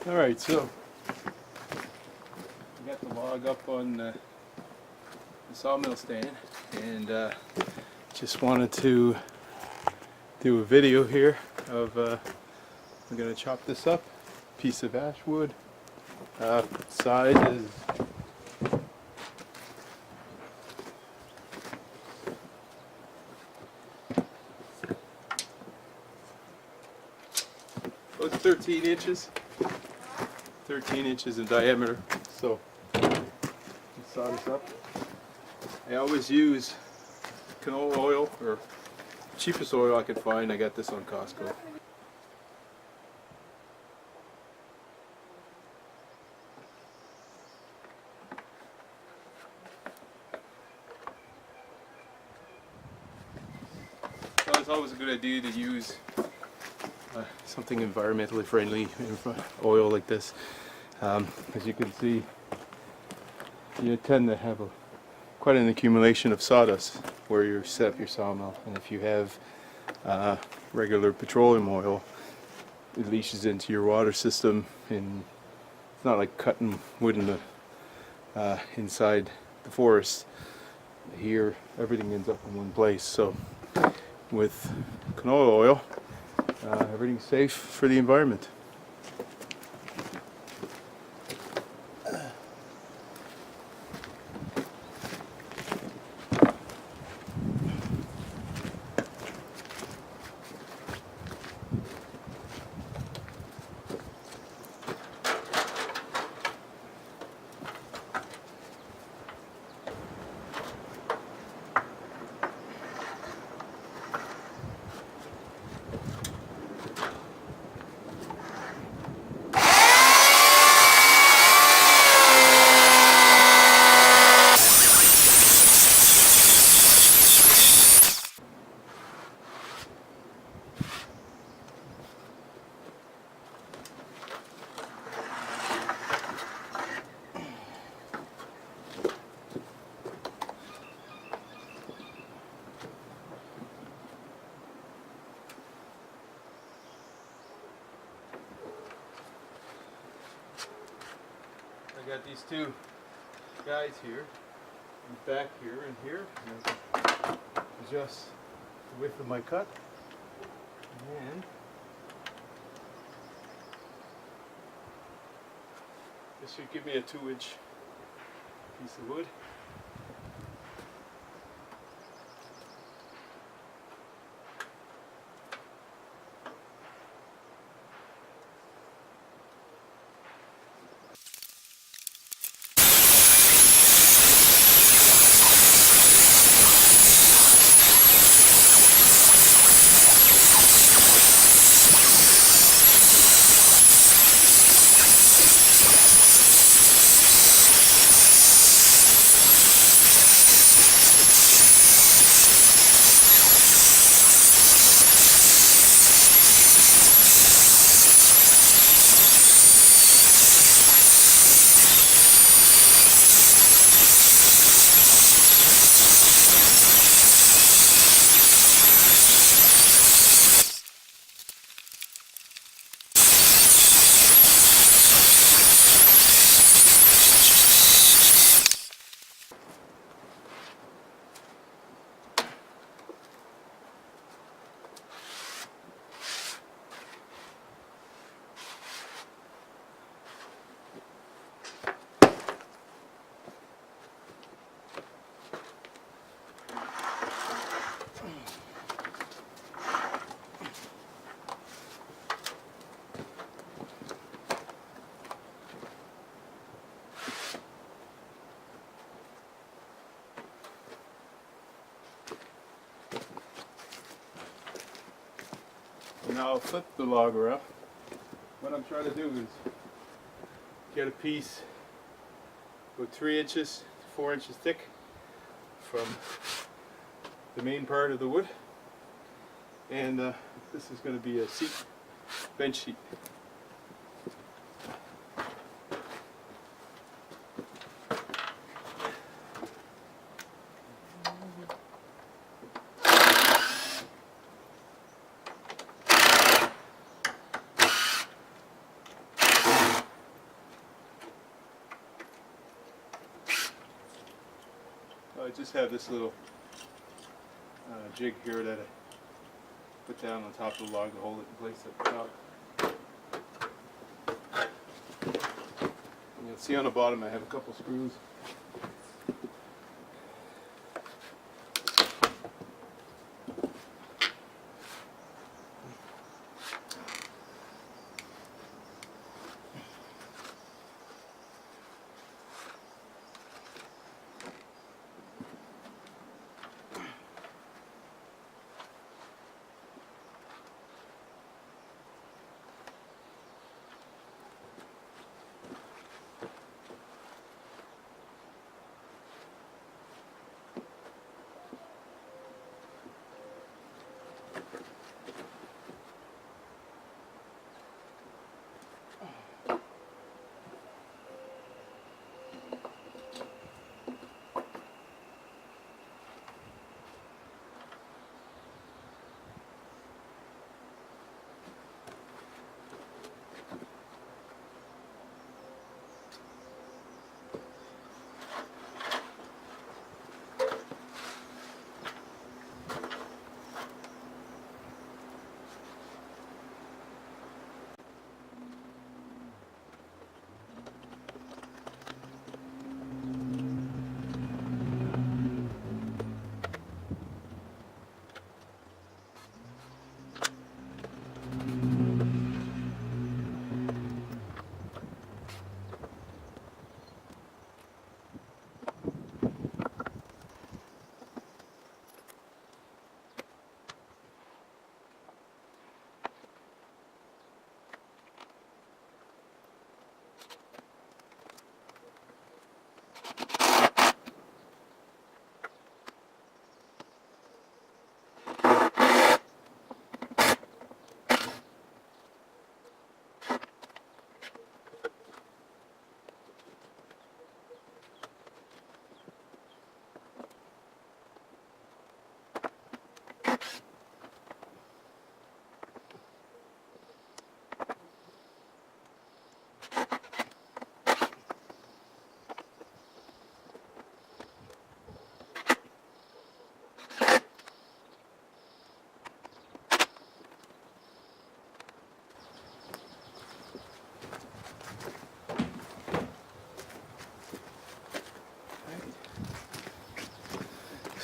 Alright, so I got the log up on the sawmill stand, and just wanted to do a video here of I'm going to chop this up, piece of ash wood. Size is about 13 inches. 13 inches in diameter. So let's saw this up. I always use canola oil, or cheapest oil I could find. I got this on Costco. So it's always a good idea to use something environmentally friendly oil like this. As you can see, you tend to have quite an accumulation of sawdust where you set up your sawmill, and if you have regular petroleum oil, it leaches into your water system, and it's not like cutting wood in the inside the forest. Here everything ends up in one place. So with canola oil, everything's safe for the environment. I got these two guys here, back here and here, and adjust the width of my cut, and this should give me a 2-inch piece of wood. Now I'll flip the log around. What I'm trying to do is get a piece about 3 inches to 4 inches thick from the main part of the wood, and this is going to be a seat, bench seat. So I just have this little jig here that I put down on top of the log to hold it in place at the top. And you'll see on the bottom I have a couple screws.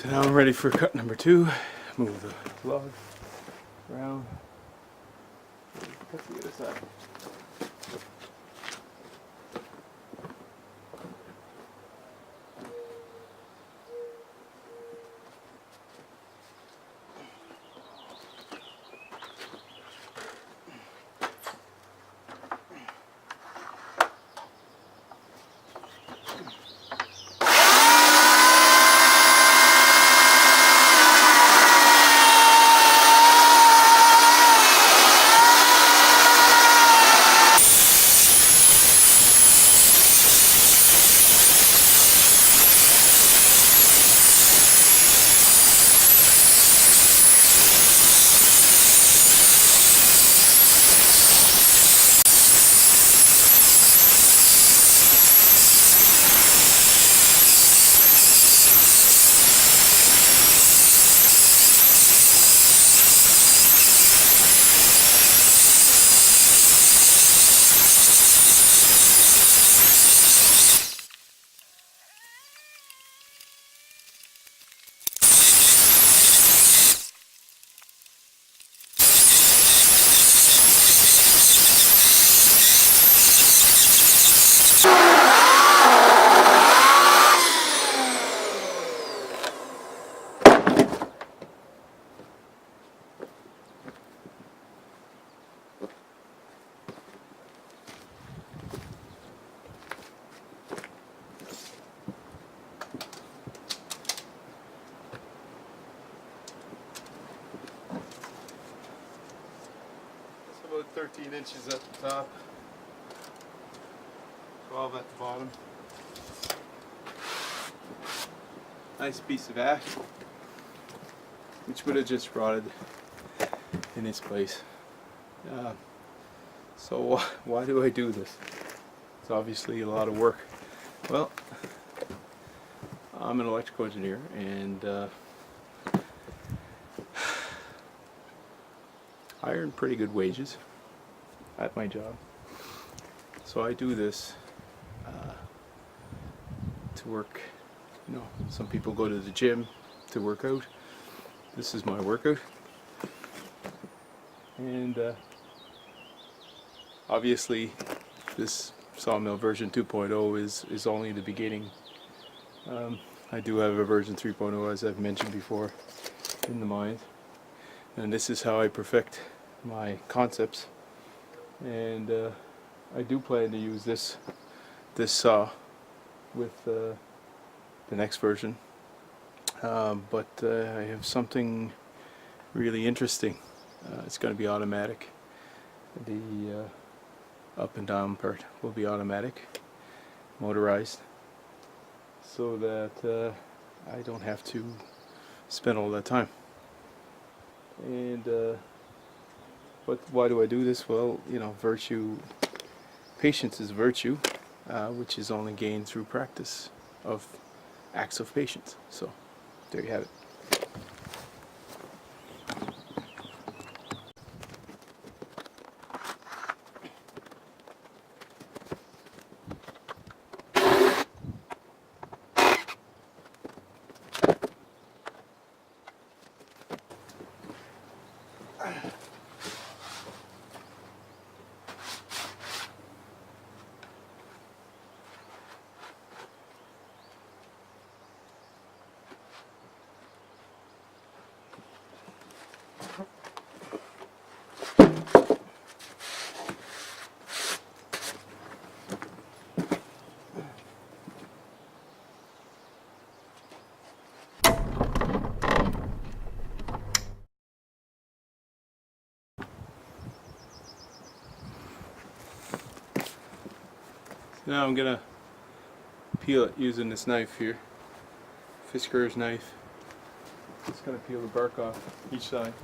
So now I'm ready for cut number 2. Move the log around. Cut the other side. About 13 inches at the top, 12 at the bottom. Nice piece of ash, which would have just rotted in its place. So why do I do this? It's obviously a lot of work. Well, I'm an electrical engineer, and I earn pretty good wages at my job. So I do this to work. You know, some people go to the gym to work out. This is my workout. And obviously this Sawmill version 2.0 is only the beginning. I do have a version 3.0, as I've mentioned before, in the mind. And this is how I perfect my concepts. And I do plan to use this saw with the next version. But I have something really interesting. It's going to be automatic. The up and down part will be automatic, motorized, so that I don't have to spend all that time. And but why do I do this? Well, you know, patience is virtue, which is only gained through practice of acts of patience. So there you have it. Now I'm gonna peel it using this knife here, Fiskars knife. Just gonna peel the bark off each side.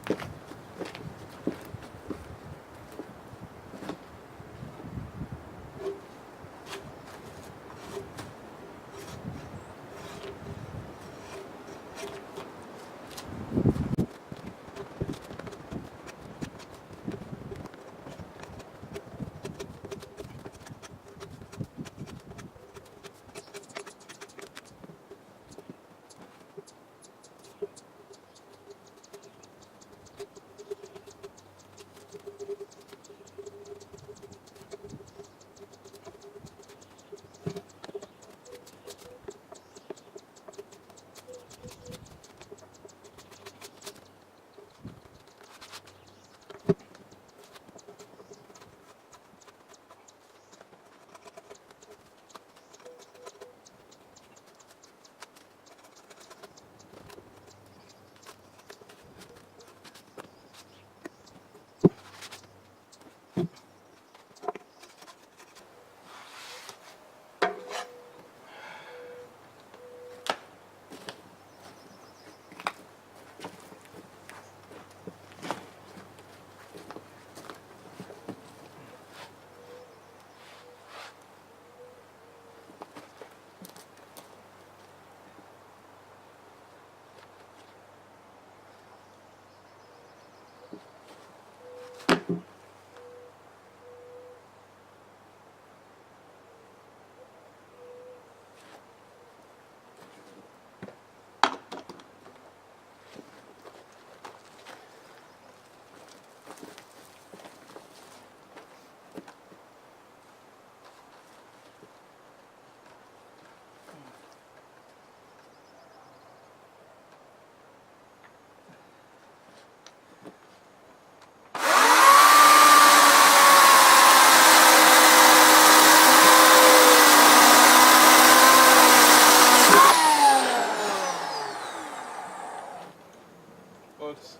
Oh, it's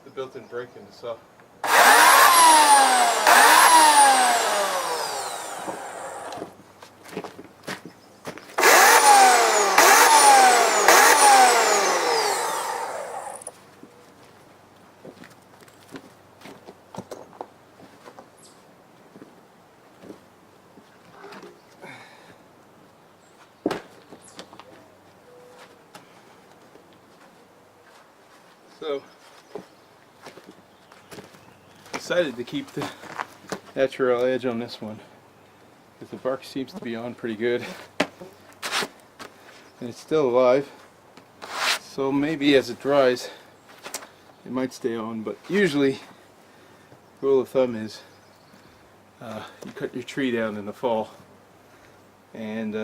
the built-in brake in the saw. So, decided to keep the natural edge on this one because the bark seems to be on pretty good and it's still alive, so maybe as it dries it might stay on, but usually rule of thumb is you cut your tree down in the fall, and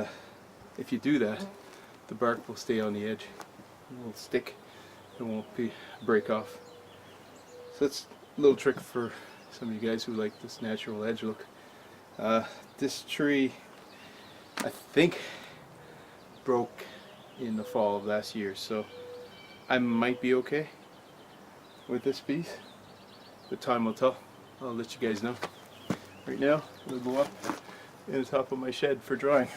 if you do that the bark will stay on the edge, it will stick, it won't break off. So that's a little trick for some of you guys who like this natural edge look. This tree I think broke in the fall of last year, so I might be okay with this piece, but time will tell. I'll let you guys know. Right now it'll go up in the top of my shed for drying.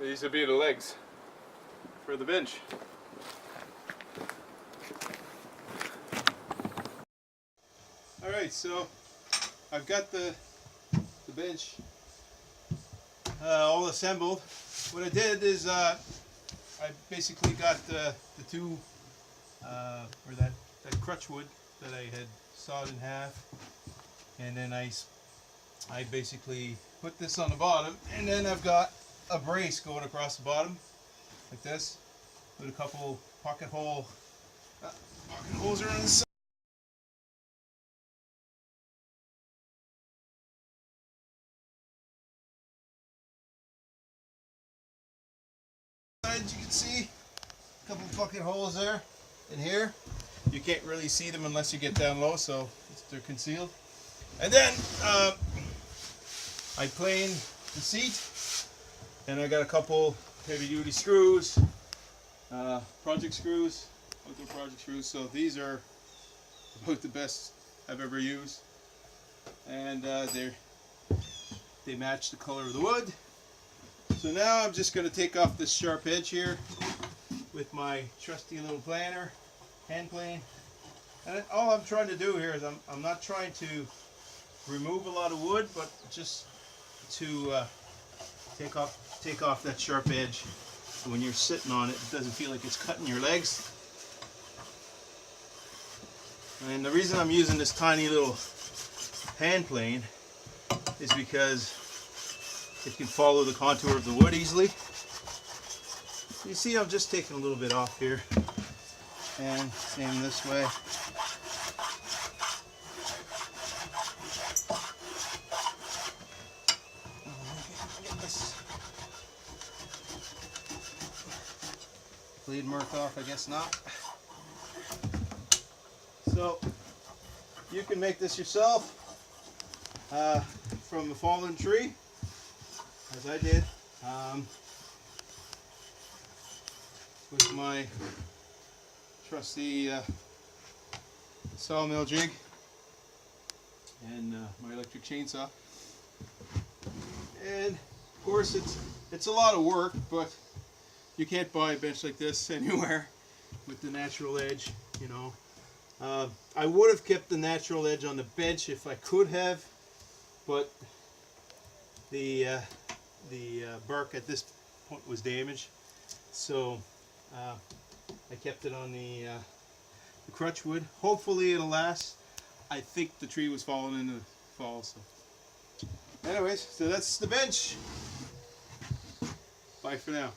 These will be the legs for the bench. Alright, so I've got the bench all assembled. What I did is I basically got the two, or that crutch wood that I had sawed in half, and then I basically put this on the bottom, and then I've got a brace going across the bottom like this with a couple pocket holes around the side. You can see a couple pocket holes there in here. You can't really see them unless you get down low, so they're concealed. And then I planed the seat, and I got a couple heavy duty screws, project screws, outdoor project screws. So these are about the best I've ever used, and they match the color of the wood. So now I'm just going to take off this sharp edge here with my trusty little planer, hand plane. And all I'm trying to do here is I'm not trying to remove a lot of wood, but just to take off that sharp edge, so when you're sitting on it, it doesn't feel like it's cutting your legs. And the reason I'm using this tiny little hand plane is because it can follow the contour of the wood easily. You see, I'm just taking a little bit off here, and same this way. Bleed mark off, I guess not. So you can make this yourself from a fallen tree, as I did, with my trusty sawmill jig and my electric chainsaw. And of course it's a lot of work, but you can't buy a bench like this anywhere with the natural edge, you know. I would have kept the natural edge on the bench if I could have, but the bark at this point was damaged, so I kept it on the crutch wood. Hopefully it'll last. I think the tree was falling in the fall, so anyways, so that's the bench. Bye for now.